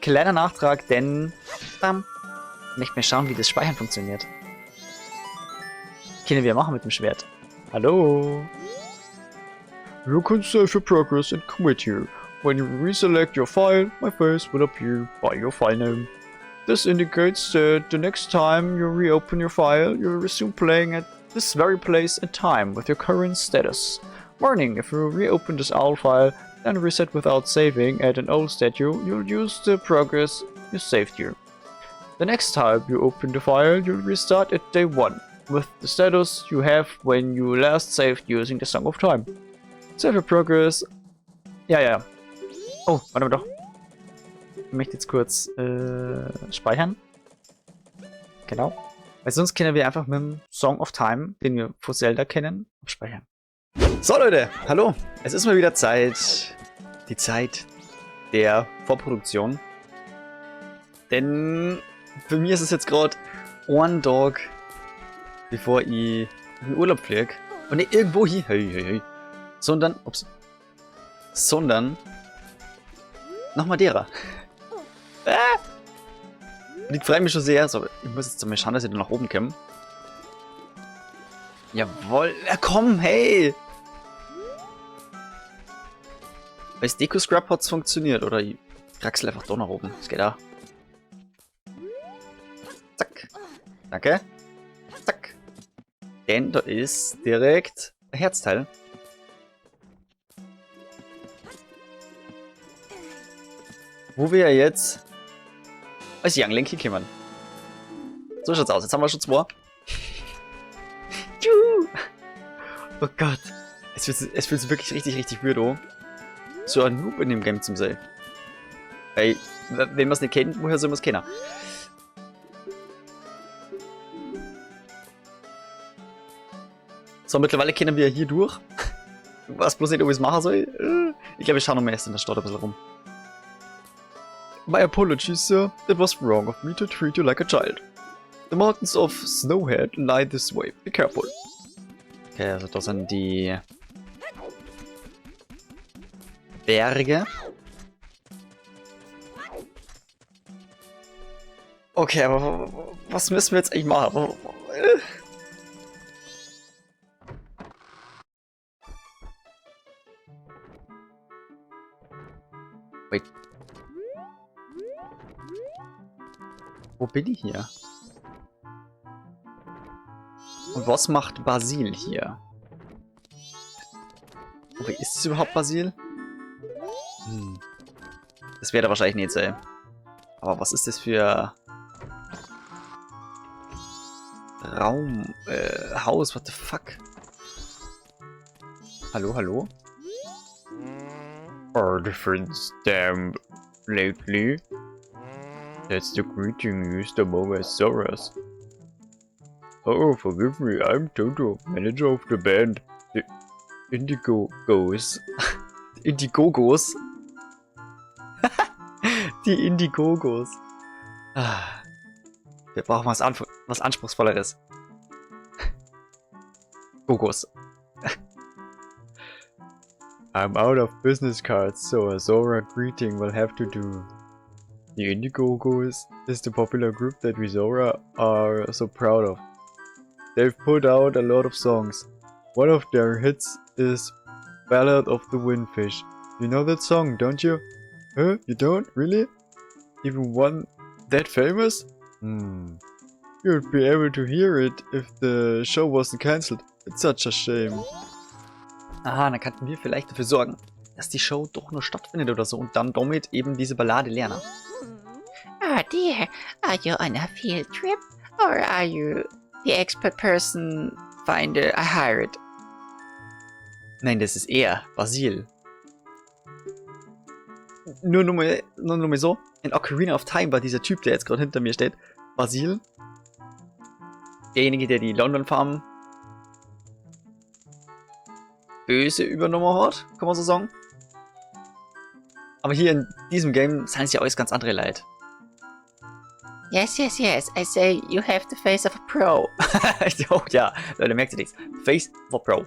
kleiner Nachtrag, denn ich möchte mal schauen, wie das Speichern funktioniert. Können wir machen mit dem Schwert. Hallo? You can save your progress and quit here. When you reselect your file, my face will appear by your file name. This indicates that the next time you reopen your file, you'll resume playing at this very place and time with your current status. Warning, if you reopen this old file and reset without saving at an old statue, you'll use the progress you saved here. The next time you open the file, you'll restart at day 1, with the status you have when you last saved using the Song of Time. Save your progress. Ja. Oh, warte mal doch. Ich möchte jetzt kurz speichern. Genau. Weil sonst kennen wir einfach mit dem Song of Time, den wir von Zelda kennen, abspeichern. So Leute, hallo. Es ist mal wieder Zeit. Die Zeit der Vorproduktion. Denn für mich ist es jetzt gerade ein Tag, bevor ich in den Urlaub fliege. Und nicht irgendwo hier. Hey. Sondern nach Madeira. Und ich freue mich schon sehr. So, ich muss jetzt mal schauen, dass ich da nach oben komme. Jawohl. Ja, komm, hey! Bei Deco Scrub hat es funktioniert, oder? Ich kraxel einfach da nach oben. Das geht auch. Zack. Danke. Zack. Denn da ist direkt ein Herzteil. Wo wir jetzt als Young Link hinkommen. So schaut's aus. Jetzt haben wir schon 2. Oh Gott. Es fühlt sich wirklich richtig weird. So ein Noob in dem Game zum sein. Weil, wenn man es nicht kennt, woher soll man es kennen? So, mittlerweile kennen wir hier durch. Ich weiß bloß nicht, ob ich es machen soll. Ich glaube, wir schauen noch erst in der Stadt ein bisschen rum. My apologies, sir. It was wrong of me to treat you like a child. The mountains of Snowhead lie this way. Be careful. Okay, also das sind die Berge. Okay, aber was müssen wir jetzt eigentlich machen? Wait. Wo bin ich hier? Und was macht Basil hier? Okay, ist es überhaupt Basil? Das wird er wahrscheinlich nicht sein. Aber was ist das für Raum? Haus, what the fuck? Hallo? Are the friends damn lately? That's the greeting used among us Zoras. Oh, forgive me, I'm Toto, manager of the band, the Indigogos. Indigogos? Die Indigogos. Wir brauchen was Anspruchsvolleres. Gogos. I'm out of business cards, so a Zora greeting will have to do. The Indigogos is the popular group that we Zora are so proud of. They've put out a lot of songs. One of their hits is Ballad of the Windfish. You know that song, don't you? Huh? You don't? Really? Even one that famous? You'd be able to hear it if the show wasn't cancelled. It's such a shame. Aha, dann könnten wir vielleicht dafür sorgen, dass die Show doch nur stattfindet oder so und dann damit eben diese Ballade lernen. Oh dear, are you on a field trip? Or are you the expert person finder I hired? Nein, das ist er, Basil. Nur mal so, in Ocarina of Time war dieser Typ, der jetzt gerade hinter mir steht, Basil. Derjenige, der die London Farm böse übernommen hat, kann man so sagen. Aber hier in diesem Game sind es ja alles ganz andere Leute. Yes, I say you have the face of a pro. Oh ja, Leute, merkt ihr nichts. Face of a Pro.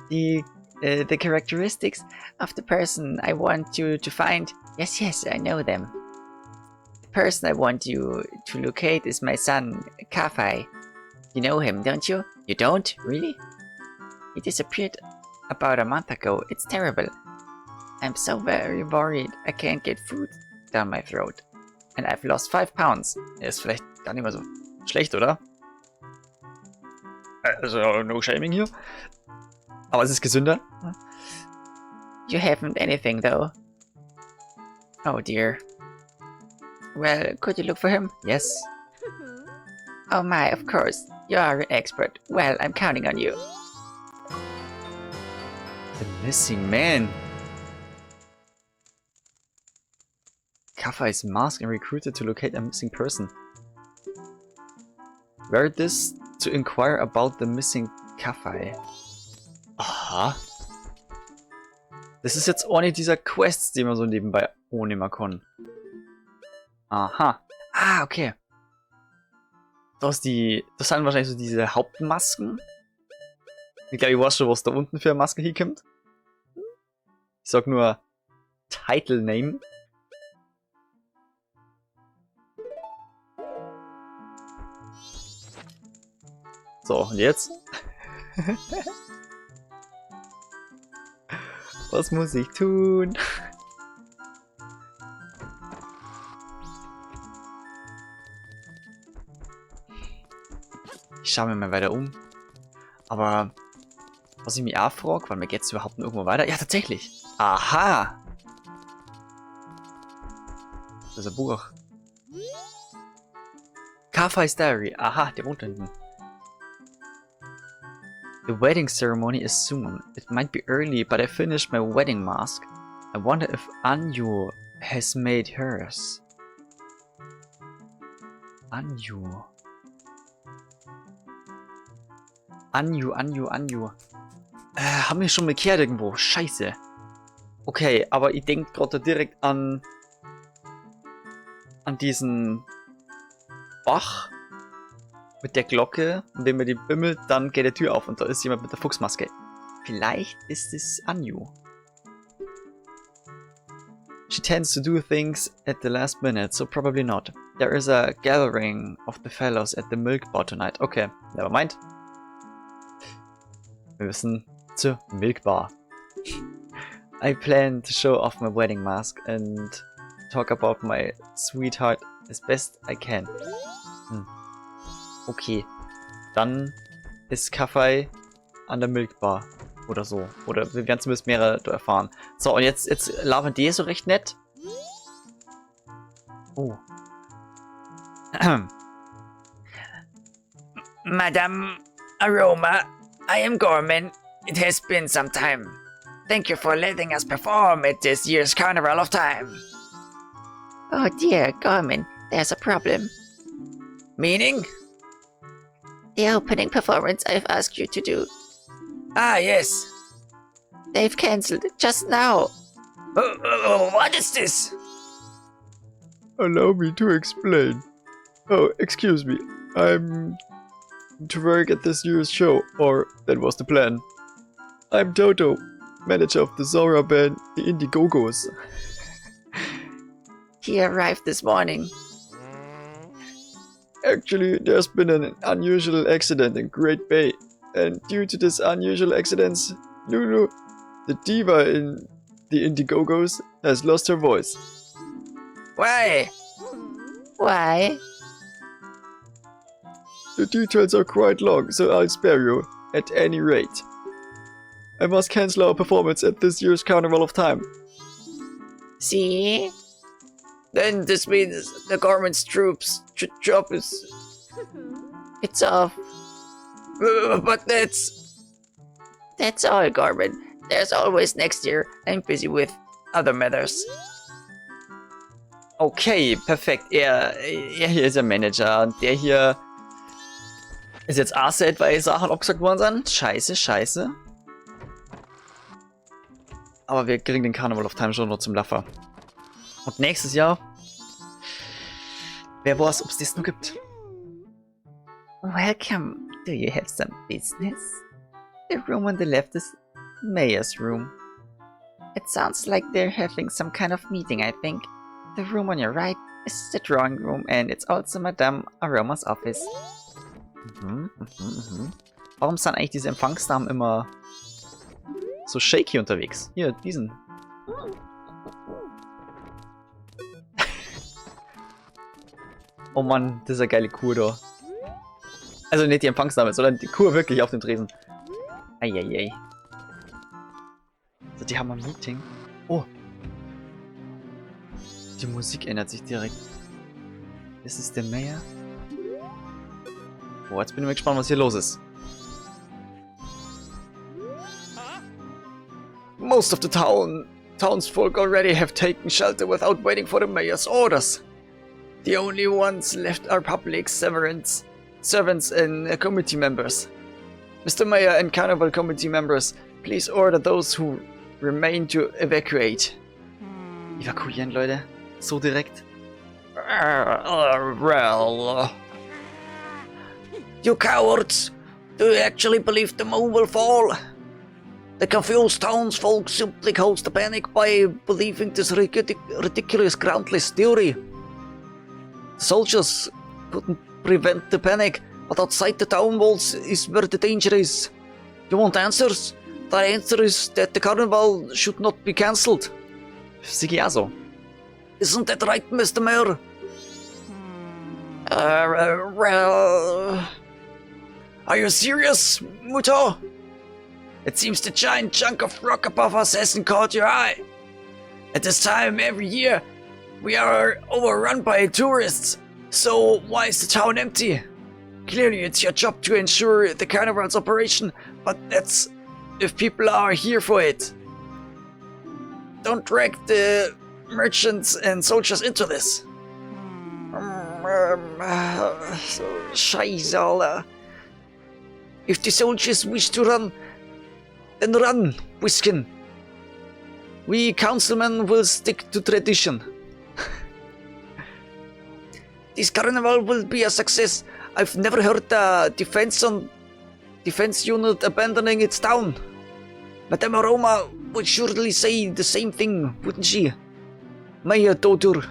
Die the characteristics of the person I want you to find. Yes, I know them. The person I want you to locate is my son, Kafai. You know him, don't you? You don't? Really? He disappeared about a month ago. It's terrible. I'm so very worried I can't get food down my throat. And I've lost 5 pounds. Ist vielleicht gar nicht mal so schlecht, oder? Also, no shaming hier. Aber es ist gesünder. You haven't anything, though. Oh dear. Well, could you look for him? Yes. Oh my, of course. You are an expert. Well, I'm counting on you. The missing man. Kaffa is masked and recruited to locate a missing person. Wear this to inquire about the missing Kaffa. Aha. Das ist jetzt eine dieser Quests, die man so nebenbei annehmen kann. Aha. Ah, okay. Das sind wahrscheinlich so diese Hauptmasken. Ich glaube, ich weiß schon, was da unten für eine Maske hinkommt. Ich sag nur Title Name. So, und jetzt? Was muss ich tun? Ich schaue mir mal weiter um. Aber was ich mich auch frage, wann geht's überhaupt noch irgendwo weiter? Ja, tatsächlich. Aha! Das ist ein Buch. Kafai's Diary. Aha, der wohnt da hinten. The wedding ceremony is soon. It might be early, but I finished my wedding mask. I wonder if Anju has made hers. Anju. Haben wir schon gekehrt irgendwo? Scheiße. Okay, aber ich denke gerade direkt an diesen Bach mit der Glocke, und wenn man die bimmelt, dann geht die Tür auf und da ist jemand mit der Fuchsmaske. Vielleicht ist es Anju. She tends to do things at the last minute, so probably not. There is a gathering of the fellows at the milk bar tonight. Okay, never mind. Wir müssen zur Milk Bar. I plan to show off my wedding mask and talk about my sweetheart as best I can. Okay, dann ist Kafai an der Milk Bar oder so. Oder wir werden zumindest mehrere da erfahren. So, und jetzt labern die so recht nett. Oh. Madame Aroma, I am Gorman. It has been some time. Thank you for letting us perform at this year's Carnival of Time. Oh dear, Gorman, there's a problem. Meaning? The opening performance I've asked you to do. Ah, yes. They've cancelled it just now. What is this? Allow me to explain. Oh, excuse me. I'm to work at this year's show, or that was the plan. I'm Toto, manager of the Zora band, the Indigogos. He arrived this morning. Actually, there's been an unusual accident in Great Bay, and due to this unusual accident, Lulu, the diva in the Indigogos, has lost her voice. Why? Why? The details are quite long, so I'll spare you, at any rate. I must cancel our performance at this year's Carnival of Time. See? Then this means the government's troops' job is... It's off. But that's all, Garmin. There's always next year. I'm busy with other matters. Okay, perfekt. Er hier ist der Manager und der hier ist jetzt Asset, weil Sachen abgesagt worden sind. Scheiße. Aber wir kriegen den Carnival of Time schon noch zum Laffer. Und nächstes Jahr, wer weiß, ob es das noch gibt. Welcome. Do you have some business? The room on the left is Mayor's room. It sounds like they're having some kind of meeting, I think. The room on your right is the drawing room and it's also Madame Aroma's office. Warum sind eigentlich diese Empfangsdamen immer so shaky unterwegs? Hier, diesen. Oh Mann, das ist eine geile Kur da. Also nicht die Empfangsdame, sondern die Kur wirklich auf dem Tresen. Eieiei. Also die haben ein Meeting. Oh. Die Musik ändert sich direkt. Ist es der Mayor? Oh, jetzt bin ich mal gespannt, was hier los ist. Most of the townsfolk already have taken shelter without waiting for the mayor's orders. The only ones left are public servants and committee members. Mr. Mayor and Carnival committee members, please order those who remain to evacuate. Evakuieren, Leute. So direkt. Well. You cowards! Do you actually believe the moon will fall? The confused townsfolk simply caused the panic by believing this ridiculous, groundless theory. The soldiers couldn't prevent the panic, but outside the town walls is where the danger is. You want answers? The answer is that the carnival should not be cancelled. Sigi also. Isn't that right, Mr. Mayor? Well... Are you serious, Muto? It seems the giant chunk of rock above us hasn't caught your eye. At this time every year, we are overrun by tourists. So why is the town empty? Clearly it's your job to ensure the carnival's operation, but that's if people are here for it. Don't drag the merchants and soldiers into this. Scheiße, Alter. If the soldiers wish to run, then run, Whiskin. We councilmen will stick to tradition. This carnival will be a success. I've never heard a defense unit abandoning its town. Madame Aroma would surely say the same thing, wouldn't she? Mayor Totur.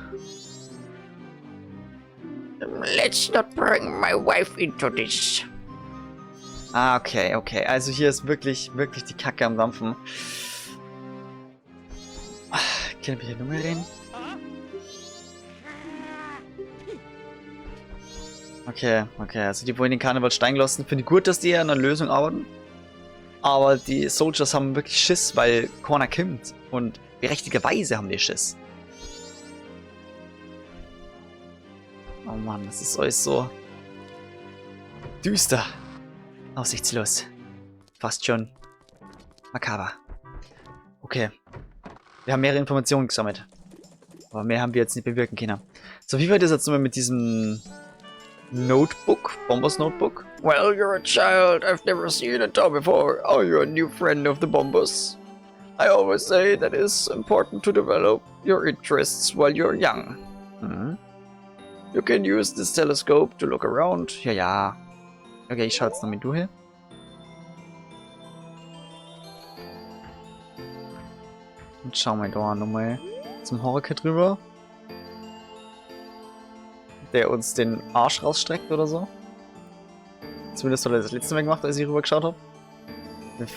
Let's not bring my wife into this. Ah, okay, okay. Also hier ist wirklich die Kacke am Dampfen. Können wir hier nur mehr reden? Okay, okay. Also die wollen den Karneval steigen lassen. Finde ich gut, dass die an einer Lösung arbeiten. Aber die Soldiers haben wirklich Schiss, weil Corner kommt. Und berechtigterweise haben die Schiss. Oh Mann, das ist alles so düster. Aussichtslos. Fast schon makaber. Okay. Wir haben mehrere Informationen gesammelt. Aber mehr haben wir jetzt nicht bewirken können. So, wie weit ist jetzt nochmal mit diesem Notebook? Bombers Notebook? Well, you're a child. I've never seen a toy before. Oh, you're a new friend of the Bombers. I always say that it's important to develop your interests while you're young. You can use this telescope to look around. Ja, ja. Okay, ich schau jetzt noch mit du hier. Und schauen wir da nochmal zum Horror-Kit rüber. Der uns den Arsch rausstreckt oder so. Zumindest hat er das letzte Mal gemacht, als ich rüber geschaut habe. Wir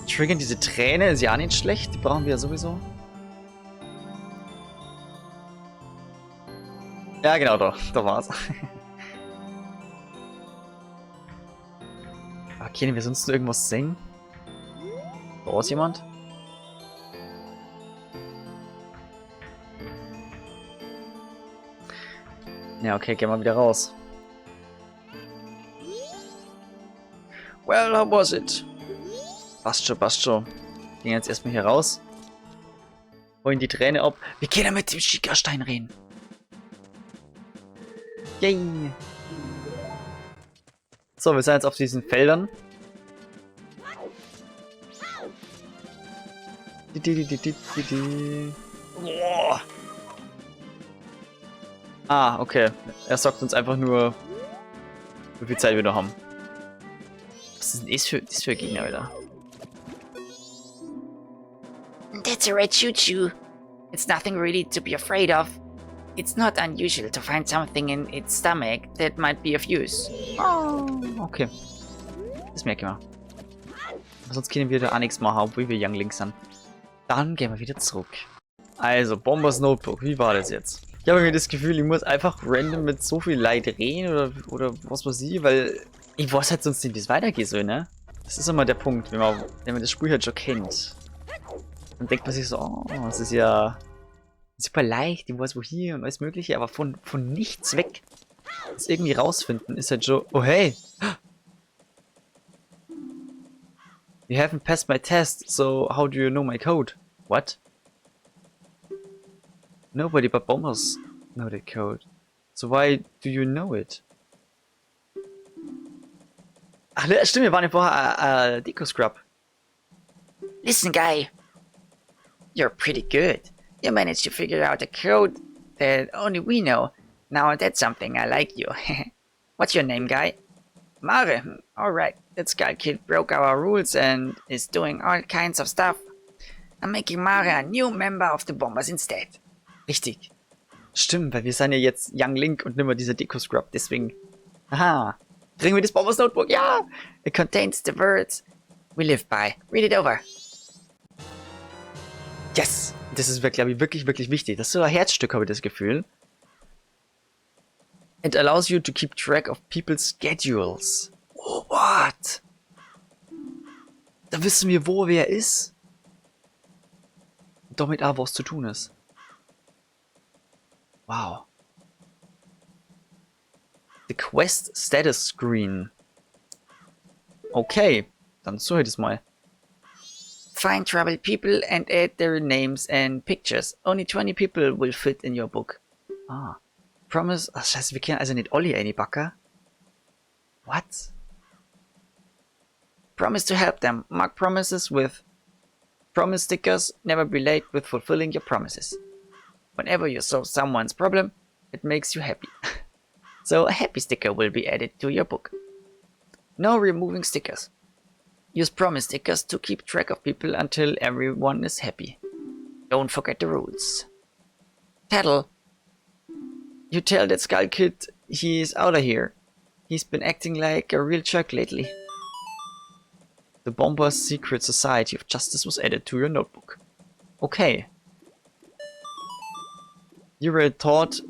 triggern diese Träne, ist ja auch nicht schlecht. Die brauchen wir ja sowieso. Ja, genau, da war's. Können wir sonst noch irgendwas sehen? Da ist jemand? Ja, okay, gehen wir wieder raus. Well, how was it? Passt schon, passt schon. Gehen jetzt erstmal hier raus. Holen die Träne ab. Wir können mit dem Schickerstein reden. Yay! So, wir sind jetzt auf diesen Feldern. Boah. Ah, okay. Er sagt uns einfach nur, wie viel Zeit wir noch haben. Was ist denn das für Gegner, Alter? That's a red choo-choo. It's nothing really to be afraid of. It's not unusual to find something in its stomach that might be of use. Oh, okay. Das merke ich mal. Aber sonst können wir da auch nichts machen, obwohl wir Younglings sind. Dann gehen wir wieder zurück. Also, Bombers Notebook, wie war das jetzt? Ich habe irgendwie das Gefühl, ich muss einfach random mit so viel Leid reden oder was weiß ich, weil ich weiß halt sonst nicht, wie es weitergehen soll, ne? Das ist immer der Punkt, wenn man das Spiel halt schon kennt. Dann denkt man sich so, oh, das ist ja super leicht, ich weiß wo hier und alles mögliche, aber von nichts weg das irgendwie rausfinden ist halt schon, oh hey! You haven't passed my test, so how do you know my code? What? Nobody but bombers know the code. So why do you know it? Ach ne, stimmt, wir waren ja vorher Deco-Scrub. Listen, guy. You're pretty good. You managed to figure out a code that only we know. Now that's something I like you. What's your name, guy? Mare. Alright, that Skull Kid broke our rules and is doing all kinds of stuff. I'm making Mare a new member of the Bombers instead. Richtig. Stimmt, weil wir sind ja jetzt Young Link und nicht mehr dieser Deco-Scrub, deswegen. Aha. Kriegen wir das Bombers Notebook? Ja! It contains the words we live by. Read it over. Yes! Das ist, glaube ich, wirklich, wirklich wichtig. Das ist so ein Herzstück, habe ich das Gefühl. It allows you to keep track of people's schedules. Oh, what? Da wissen wir, wo wer ist. Und damit auch, was zu tun ist. Wow. The Quest Status Screen. Okay, dann suche ich das mal. Find troubled people and add their names and pictures. Only 20 people will fit in your book. Ah. Promise. Ach, scheiße, wir kennen also nicht Olli einpacken. What? Promise to help them. Mark promises with promise stickers. Never be late with fulfilling your promises. Whenever you solve someone's problem, it makes you happy. So a happy sticker will be added to your book. No removing stickers. Use promise stickers to keep track of people until everyone is happy. Don't forget the rules. Tattle. You tell that Skull Kid he is out of here. He's been acting like a real jerk lately. The Bombers Secret Society of Justice was added to your notebook. Okay. You were taught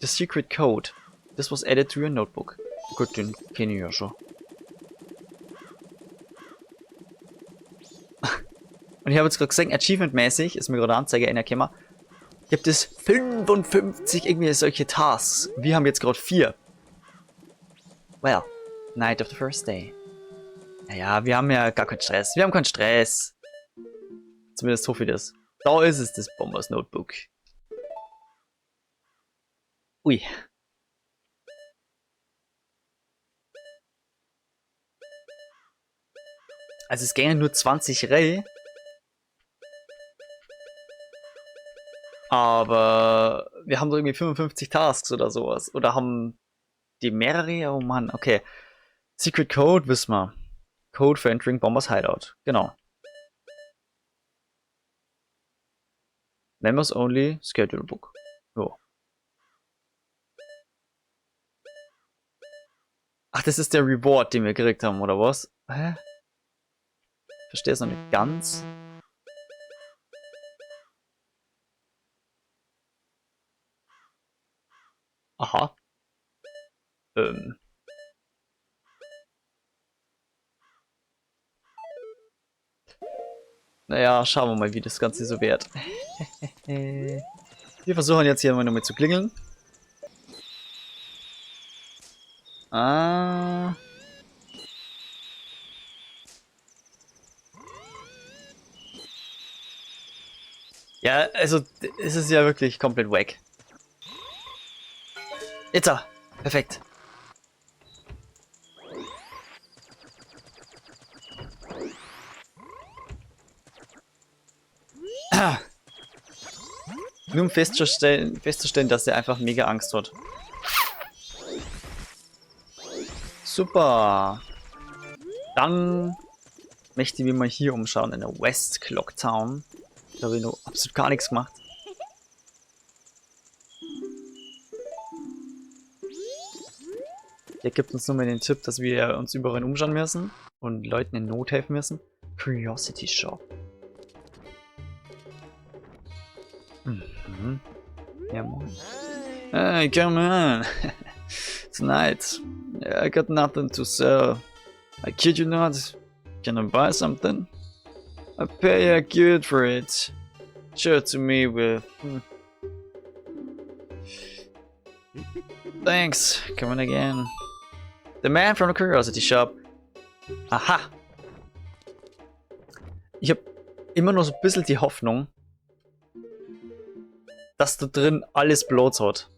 the secret code. This was added to your notebook. Gut, den kenne ich ja schon. Und ich habe jetzt gerade gesehen, achievement-mäßig ist mir gerade eine Anzeige reingekommen. Gibt es 55 irgendwie solche Tasks. Wir haben jetzt gerade 4. Well, night of the first day. Naja, wir haben ja gar keinen Stress. Wir haben keinen Stress. Zumindest hoffe ich das. Da ist es, das Bombers Notebook. Ui. Also es gingen nur 20 Rell. Aber wir haben so irgendwie 55 Tasks oder sowas. Oder haben die mehrere? Oh Mann, okay. Secret Code wissen wir. Code for entering Bombers Hideout. Genau. Members Only Schedule Book. Jo. Ach, das ist der Reward, den wir gekriegt haben, oder was? Hä? Verstehe es noch nicht ganz. Aha. Naja, schauen wir mal, wie das Ganze so wird. Wir versuchen jetzt hier mal nochmal zu klingeln. Ah. Ja, also es ist ja wirklich komplett wack. Jetzt aber. Perfekt. Nur um festzustellen, dass er einfach mega Angst hat. Super. Dann möchte ich mich mal hier umschauen in der West Clock Town. Da habe ich noch absolut gar nichts gemacht. Der gibt uns nur mal den Tipp, dass wir uns überall umschauen müssen und Leuten in Not helfen müssen. Curiosity Shop. Mhm. Ja, moin. Hey, come on. Tonight, I got nothing to sell. I kid you not. Can I buy something? I pay you good for it. Show it to me with... Thanks. Come on again. The man from the Curiosity Shop. Aha. Ich habe immer noch so ein bisschen die Hoffnung, dass da drin alles Bloats hat.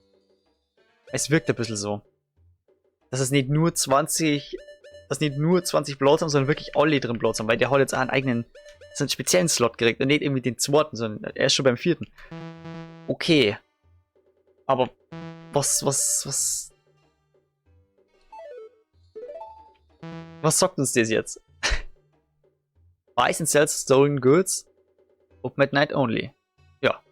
Es wirkt ein bisschen so. Dass es nicht nur 20... Dass nicht nur 20 Bloats haben, sondern wirklich alle drin Bloats haben, weil der hat jetzt auch einen eigenen... So einen speziellen Slot gekriegt und nicht irgendwie den zweiten, sondern er ist schon beim vierten. Okay. Aber... Was sagt uns das jetzt? Buys and sells stolen goods. Open at night only. Ja.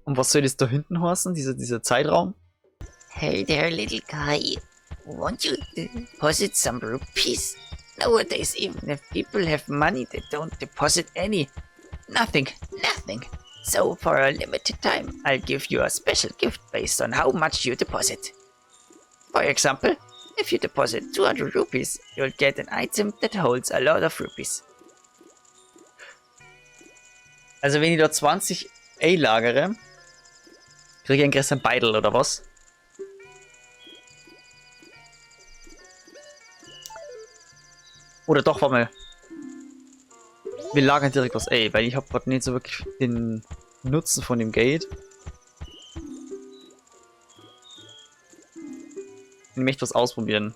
Und was soll das da hinten heißen? Dieser Zeitraum? Hey there, little guy. Won't you deposit some rupees? Nowadays, even if people have money, they don't deposit any. Nothing. So, for a limited time, I'll give you a special gift based on how much you deposit. For example, if you deposit 200 rupees, you'll get an item that holds a lot of rupees. Also wenn ich da 20 A lagere, kriege ich einen größeren Beidel oder was? Oder doch, warte mal. Wir lagern direkt was A, weil ich habe gerade nicht so wirklich den Nutzen von dem Gate. Ich möchte was ausprobieren.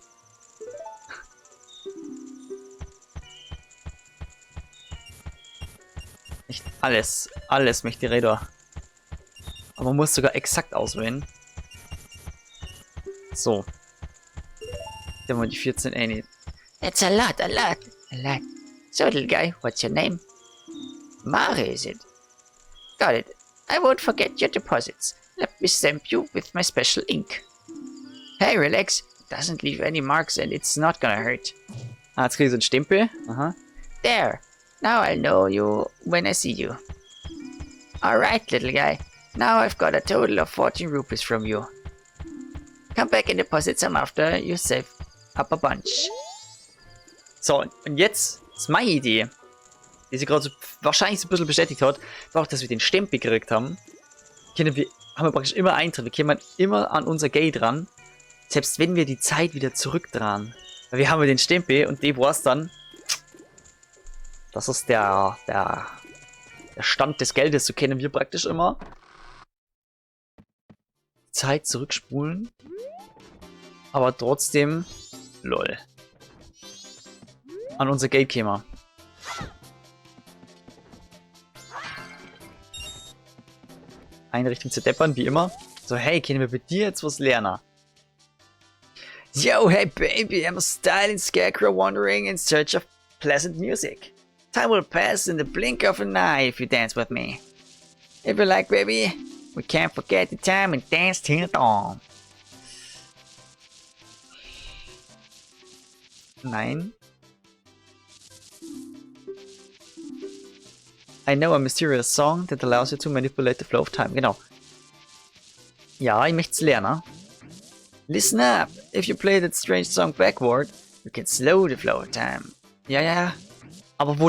Nicht alles möchte ich Räder. Aber man muss sogar exakt auswählen. So. Dann mal die 14 nicht. That's a lot. So, little guy, what's your name? Mare, is it? Got it. I won't forget your deposits. Let me stamp you with my special ink. Hey, relax. It doesn't leave any marks and it's not gonna hurt. Ah, jetzt kriege ich so einen Stempel. Aha. There. Now I'll know you when I see you. Alright, little guy. Now I've got a total of 14 rupees from you. Come back and deposit some after you save up a bunch. So, und jetzt ist meine Idee, die sich gerade so wahrscheinlich so ein bisschen bestätigt hat, war auch, dass wir den Stempel gekriegt haben. Haben wir praktisch immer Eintritt. Wir kommen immer an unser Gate ran, selbst wenn wir die Zeit wieder zurückdrehen. Weil wir haben ja den Stempel und die war's dann. Das ist der Stand des Geldes, so kennen wir praktisch immer. Zeit zurückspulen. Aber trotzdem, lol. An unser Gate kämen. Einrichtung zu deppern, wie immer. So, hey, können wir bei dir jetzt was lernen? Yo, hey baby, I'm a styling scarecrow wandering in search of pleasant music. Time will pass in the blink of an eye if you dance with me. If you like, baby, we can't forget the time and dance till dawn. Nein. I know a mysterious song that allows you to manipulate the flow of time. Genau. Ja, ich möchte es lernen. Listen up. If you play that strange song backward, you can slow the flow of time. Ja. Aber wo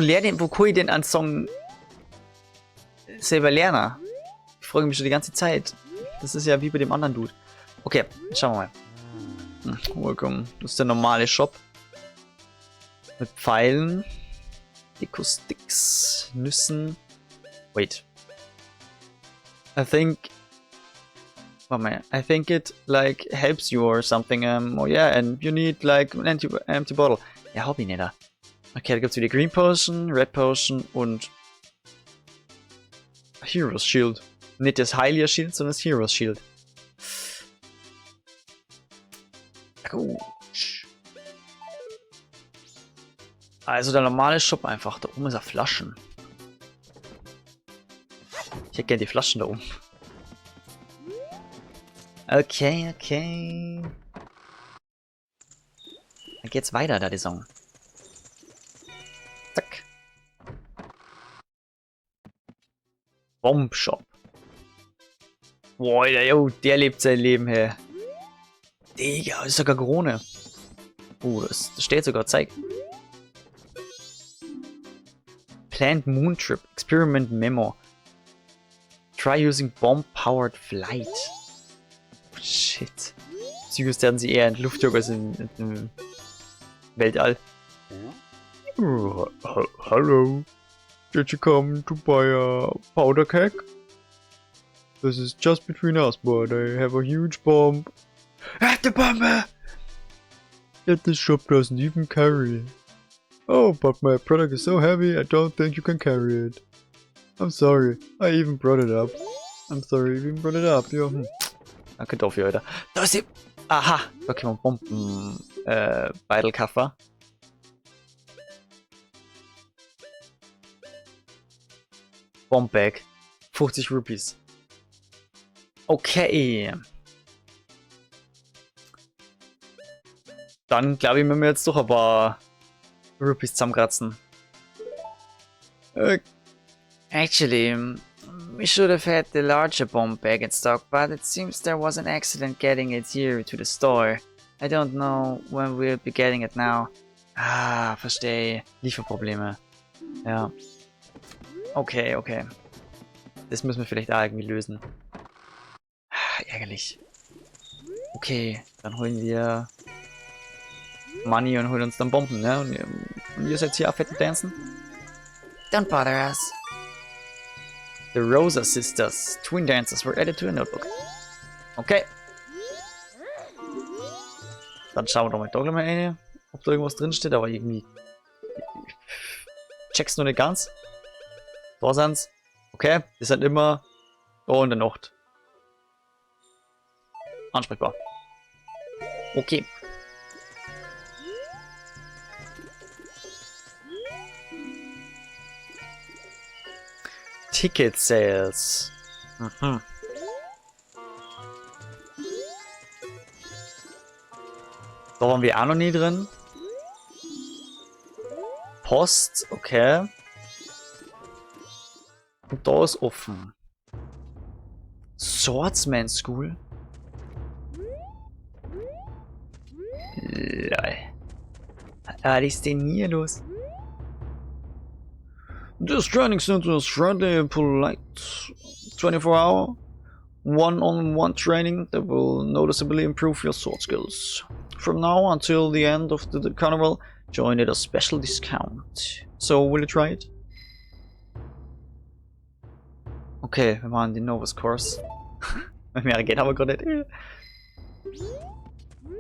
kann ich denn einen Song selber lernen? Ich frage mich schon die ganze Zeit. Das ist ja wie bei dem anderen Dude. Okay, schauen wir mal. Welcome. Das ist der normale Shop. Mit Pfeilen. Deco-Sticks, Nüssen. Wait. I think it like helps you or something. Oh yeah, and you need like an empty bottle. Ja, hab ich nicht da. Okay, da gibt's wieder Green Potion, Red Potion und Hero's Shield. Nicht das Hylia Shield, sondern das Hero's Shield. Gut. Also der normale Shop einfach. Da oben ist er Flaschen. Ich hätte gerne die Flaschen da oben. Okay, okay. Dann geht's weiter, da die Song. Zack. Bomb Shop. Boah, der lebt sein Leben, hey. Digga, das ist sogar Krone. Das steht sogar, zeig. Planned Moon Trip. Experiment Memo. Try using bomb-powered flight. Shit. Psychos werden sie eher in Luftjog als in Weltall. Hello. Did you come to buy a powder keg? This is just between us, but I have a huge bomb. At the bomb! That this shop doesn't even carry. Oh, but my product is so heavy, I don't think you can carry it. I'm sorry, I even brought it up. I'm sorry, I even brought it up, ja. Danke dafür, Alter. Da ist sie! Aha! Da können wir Bomben... Beidelkaffer. Bombbag. 50 Rupees. Okay. Dann glaube ich, müssen wir jetzt doch ein paar Rupees zusammenkratzen. Actually, we should have had the larger bomb bag in stock, but it seems there was an accident getting it here to the store. I don't know when we'll be getting it now. Ah, verstehe. Lieferprobleme. Ja. Okay, okay. Das müssen wir vielleicht auch irgendwie lösen. Ärgerlich. Okay, dann holen wir Money und holen uns dann Bomben, ne? Und ihr seid hier auf fette Dancen? Don't bother us. The Rosa Sisters, twin dancers, were added to a notebook. Okay. Dann schauen wir doch mal da gleich mal rein, ob da irgendwas drin steht, aber irgendwie check's nur nicht ganz. Da sind's. Okay, die sind immer da in der Nacht. Ansprechbar. Okay. Ticket Sales. Mhm. Da waren wir auch noch nie drin. Post, okay. Und da ist offen. Swordsman School. Lol. Was ist denn hier los? This training center is friendly and polite. 24-hour, one-on-one training that will noticeably improve your sword skills. From now until the end of the carnival, join at a special discount. So, will you try it? Okay, wir machen den Novus Course. Mehr geht aber gerade nicht.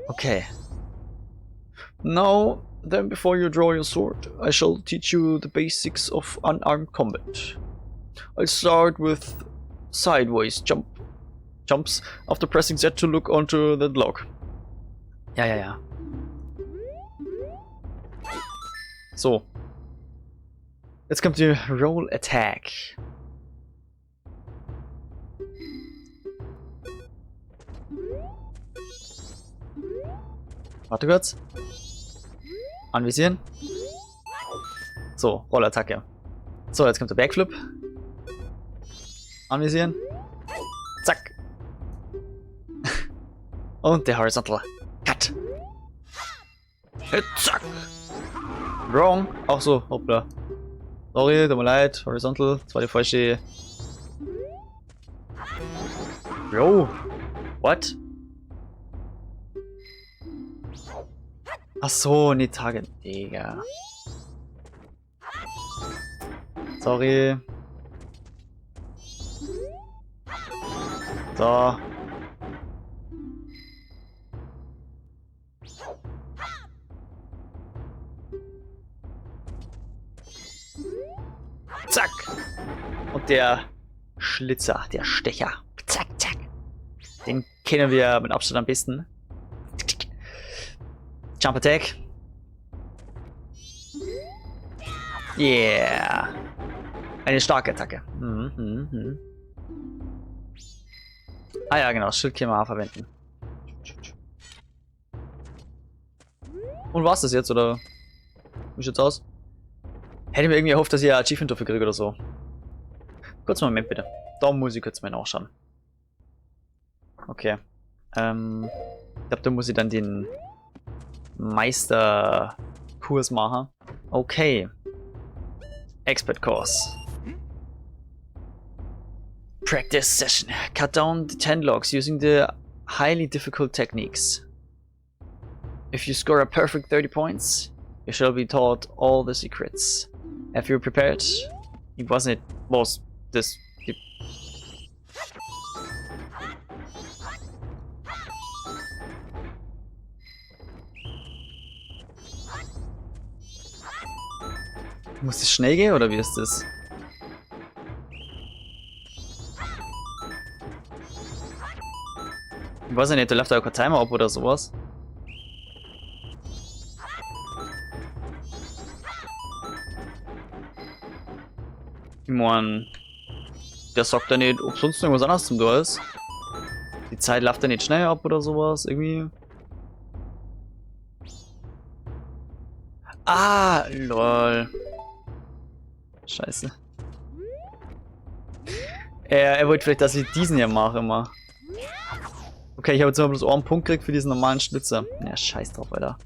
Okay. Now, then before you draw your sword, I shall teach you the basics of unarmed combat. I'll start with sideways jumps after pressing Z to look onto the log. Ja. So. Jetzt kommt die Roll Attack. Warte kurz. Anvisieren. So, Rollattacke. So, jetzt kommt der Backflip. Anvisieren. Zack. Und der Horizontal Cut. Zack. Wrong. Auch so, hoppla. Sorry, tut mir leid. Horizontal. Das war die falsche. Bro. What? Ach so, nicht Target. Digga. Sorry. So. Zack. Und der Schlitzer, der Stecher. Zack, zack. Den kennen wir mit Abstand am besten. Yeah. Eine starke Attacke. Ah ja, genau. Schild können wir auch verwenden. Und war's das jetzt, oder? Wie schaut's aus? Hätte mir irgendwie erhofft, dass ich ein Achievement dafür kriege oder so. Kurz einen Moment bitte. Da muss ich kurz mal nachschauen. Okay. Ich glaube, da muss ich dann den Meisterkurs machen. Okay. Expert Course. Practice session. Cut down the 10 logs using the highly difficult techniques. If you score a perfect 30 points, you shall be taught all the secrets. Have you prepared? Ich weiß nicht, was das gibt. Muss das schnell gehen oder wie ist das? Ich weiß ja nicht, da läuft da auch kein Timer ab oder sowas. Ich mein, der sagt ja nicht, ob sonst irgendwas anderes zum Tor ist. Die Zeit läuft ja nicht schnell ab oder sowas, irgendwie. Ah, lol. Scheiße. Er wollte vielleicht, dass ich diesen hier mache immer. Okay, ich habe jetzt mal bloß einen Punkt gekriegt für diesen normalen Schlitzer. Ja, scheiß drauf, Alter.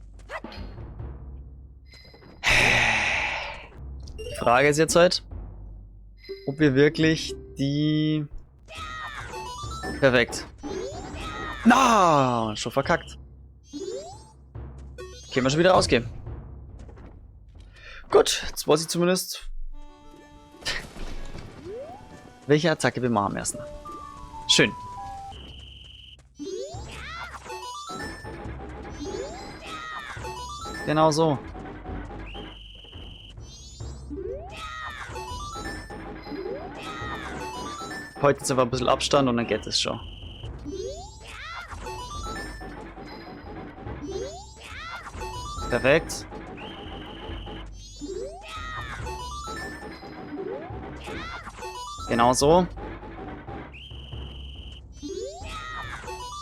Die Frage ist jetzt halt, ob wir wirklich die... Perfekt. Na, schon verkackt. Können wir schon wieder rausgehen. Gut, jetzt weiß ich zumindest, welche Attacke wir machen am ersten. Schön. Genau so. Heute jetzt einfach ein bisschen Abstand und dann geht es schon. Perfekt. Genau so.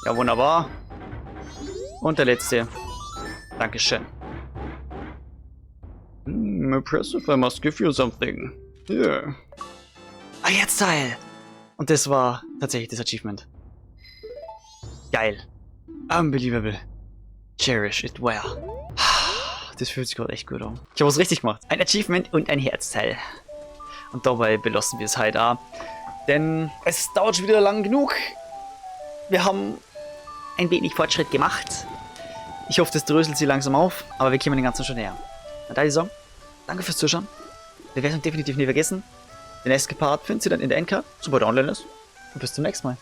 Ja, wunderbar. Und der letzte. Dankeschön. Impressive, I must give you something. Here. Ah, jetzt Teil! Und das war tatsächlich das Achievement. Geil. Unbelievable. Cherish it well. Das fühlt sich gerade echt gut an. Ich habe was richtig gemacht. Ein Achievement und ein Herzteil. Und dabei belassen wir es halt auch. Denn es dauert schon wieder lang genug. Wir haben ein wenig Fortschritt gemacht. Ich hoffe, das dröselt sie langsam auf, aber wir kommen den Ganzen schon näher. Na, da ist so. Danke fürs Zuschauen. Wir werden definitiv nie vergessen. Den nächsten Part findet ihr dann in der Endcard, sobald er online ist. Und bis zum nächsten Mal.